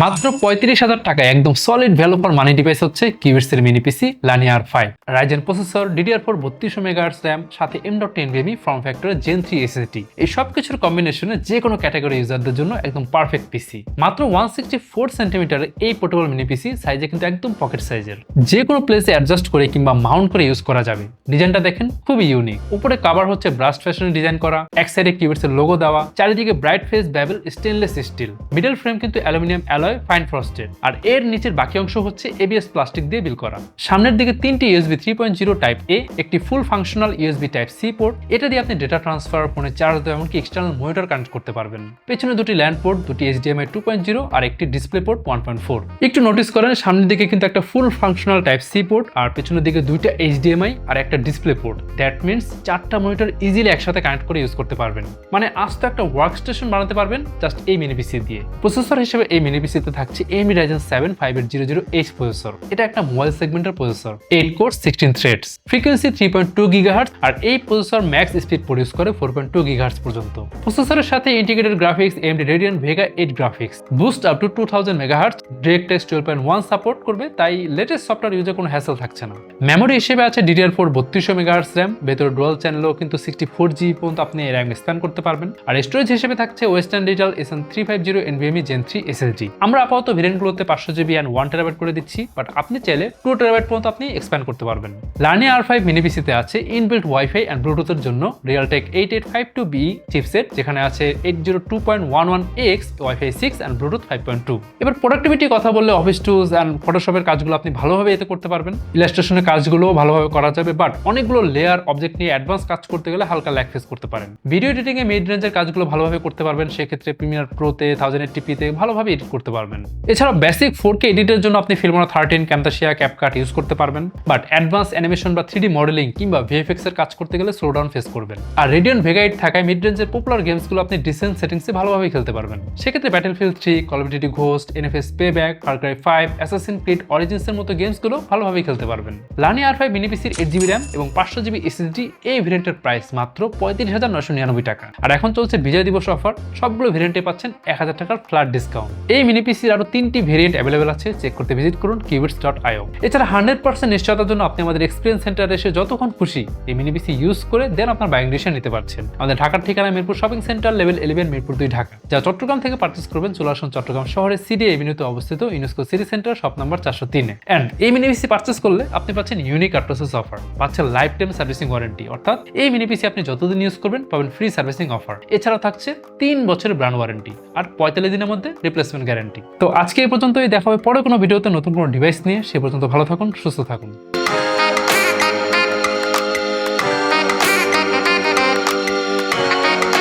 মাত্র ৩৫,০০০ টাকায় একদম solid value for money device হচ্ছে কিউবিটস এর মিনি পিসি লানিয়া R5 Ryzen processor DDR4 3200 megahertz RAM সাথে M.2 NVMe ফর্ম ফ্যাক্টরের Gen 3 SSD এই সব কিছুর কম্বিনেশনে যে কোনো ক্যাটাগরি ইউজারদের জন্য একদম পারফেক্ট পিসি। মাত্র 164 সেন্টিমিটারের এই পোর্টেবল মিনি পিসি সাইজে কিন্তু একদম পকেট সাইজের, যে কোনো প্লেসে অ্যাডজাস্ট করে কিংবা মাউন্ট করে ইউজ করা যাবে। ডিজাইনটা দেখেন খুবই ইউনিক, উপরে কভার হচ্ছে ব্রাস্ট ফ্যাশনে ডিজাইন করা, এক সাইডে কিউবিটস এর লোগো দেওয়া, চারিদিকে bright face bevel stainless steel, middle frame কিন্তু অ্যালুমিনিয়াম অ্যালয় ফাইন ফ্রস্টেড, আর এর নিচের বাকি অংশ হচ্ছে ABS প্লাস্টিক দিয়ে বিল করা। সামনের দিকে তিনটি USB 3.0 টাইপ A, একটি ফুল functional USB type C port, এটা দিয়ে আপনি ডেটা ট্রান্সফার, ফোনে চার্জ দেওয়া এমনকি এক্সটার্নাল মনিটর কানেক্ট করতে পারবেন। পেছনে দুটি ল্যান্ড পোর্ট, দুটি HDMI 2.0 আর একটি ডিসপ্লে পোর্ট 1.4। একটু নোটিস করেন সামনের দিকে কিন্তু একটা full functional type C port আর পেছনের দিকে দুইটা HDMI আর একটা ডিসপ্লে পোর্ট। দ্যাট মিন্স চারটা মনিটর ইজিলি একসাথে কানেক্ট করে ইউজ করতে পারবেন, মানে আস্ত একটা ওয়ার্কস্টেশন বানাতে পারবেন জাস্ট এই মিনি পিসি দিয়ে। প্রসেসর হিসেবে এই মিনি পিসিতে থাকছে AMD Ryzen 7 5800H প্রসেসর, এটা একটা মোবাইল সেগমেন্টের processor, 8 core 16 threads, frequency 3.2 GHz আর এই প্রসেসর ম্যাক্স স্পিড প্রডিউস করে 4.2 GHz পর্যন্ত। প্রসেসরের সাথে integrated graphics AMD Radeon Vega 8 graphics, boost up to 2000 MHz, DirectX 12.1 support করবে, তাই লেটেস্ট সফটওয়্যার ইউজে কোনো হ্যাসেল থাকছে না। মেমোরি হিসেবে আছে DDR4 3200 MHz RAM, ভেতরে ডুয়াল চ্যানেলও কিন্তু 64GB পর্যন্ত আপনি RAM স্প্যান করতে পারবেন। আর স্টোরেজ হিসেবে থাকছে western digital SN350 NVMe Gen 3 SSD। আমরা আপাতত ভেরিয়েন্টগুলোতে 500GB and 1TB করে দিচ্ছি, বাট আপনি চাইলে 2TB পর্যন্ত আপনি এক্সপ্যান্ড করতে পারবেন। লানিয়া R5 মিনি পিসিতে আছে ইনবিল্ট ওয়াইফাই এন্ড ব্লুটুথের জন্য Realtek 8852B চিপসেট, যেখানে আছে 802.11x ওয়াইফাই 6 এন্ড ব্লুটুথ 5.2। এবার প্রোডাক্টিভিটি কথা বললে অফিস টুলস এন্ড ফটোশপের কাজগুলো আপনি ভালোভাবে এতে করতে পারবেন, ইলাস্ট্রেশনের কাজগুলোও ভালোভাবে করা যাবে, বাট অনেকগুলো লেয়ার অবজেক্ট নিয়ে অ্যাডভান্স কাজ করতে গেলে হালকা ল্যাগ ফেস করতে পারেন। ভিডিও এডিটিং এ মিড রেঞ্জের কাজগুলো ভালোভাবে করতে পারবেন, সেক্ষেত্রে প্রিমিয়ার প্রোতে 1080p তে ভালোভাবে এডিট করতে পারবেন। এছাড়া বেসিক 4K এডিটের জন্য আপনি ফিল্মোরা 13, ক্যামতাসিয়া, ক্যাপকাট ইউজ করতে পারবেন, বাট অ্যাডভান্স অ্যানিমেশন বা 3D মডেলিং কিংবা VFX এর কাজ করতে গেলে স্লো ডাউন ফেস করবেন। আর Radeon Vega 8 থাকায় মিড রেঞ্জের পপুলার গেমসগুলো আপনি ডিসেন্ট সেটিংসে ভালোভাবে খেলতে পারবেন। সেক্ষেত্রে Battlefield 3, Call of Duty Ghost, NFS Payback, Far Cry 5, Assassin's Creed Origins এর মতো গেমসগুলো ভালোভাবে খেলতে পারবেন। লানিয়া R5 মিনি পিসির 8GB RAM এবং 500GB SSD এই ভেরিয়েন্টের প্রাইস মাত্র 35,999 টাকা। আর এখন চলছে বিজয় দিবস অফার, সবগুলো ভেরিয়েন্টে পাচ্ছেন 1000 টাকার ফ্ল্যাট ডিসকাউন্ট। এই মিনি পিসির আরো 3টি ভেরিয়েন্ট অ্যাভেলেবল আছে, চেক করতে ভিজিট করুন qubits.io। এছাড়া 100% নিশ্চয়তার জন্য আপনি আমাদের এক্সপিরিয়েন্স সেন্টারে এসে যতক্ষণ খুশি এই মিনি পিসি ইউজ করে দেন আপনার বাইং ডিসিশন নিতে পারছেন। আমাদের ঢাকার ঠিকানা Mirpur shopping centre, level 11, Mirpur 2, Dhaka. যা চট্টগ্রাম থেকে পারচেজ করবেন চলে আসুন চট্টগ্রাম শহরের সিডি এভিনিউতে অবস্থিত UNESCO city centre, shop number 403-এ। এন্ড এই মিনি পিসি পারচেজ করলে আপনি পাচ্ছেন ইউনিক আফটারসেলস অফার, পাচ্ছেন লাইফ টাইম সার্ভিসিং ওয়ারেন্টি, অর্থাৎ এই মিনি পিসি আপনি যতদিন ইউজ করবেন পাবেন ফ্রি সার্ভিসিং অফার। এছাড়া থাকছে 3 বছরের ব্র্যান্ড ওয়ারেন্টি আর 45 দিনের মধ্যে রিপ্লেসমেন্ট গ্যারান্টি। তো আজকে এই পর্যন্তই, দেখা হবে পরে কোনো ভিডিওতে নতুন কোনো ডিভাইস নিয়ে। সে পর্যন্ত ভালো থাকুন, সুস্থ থাকুন।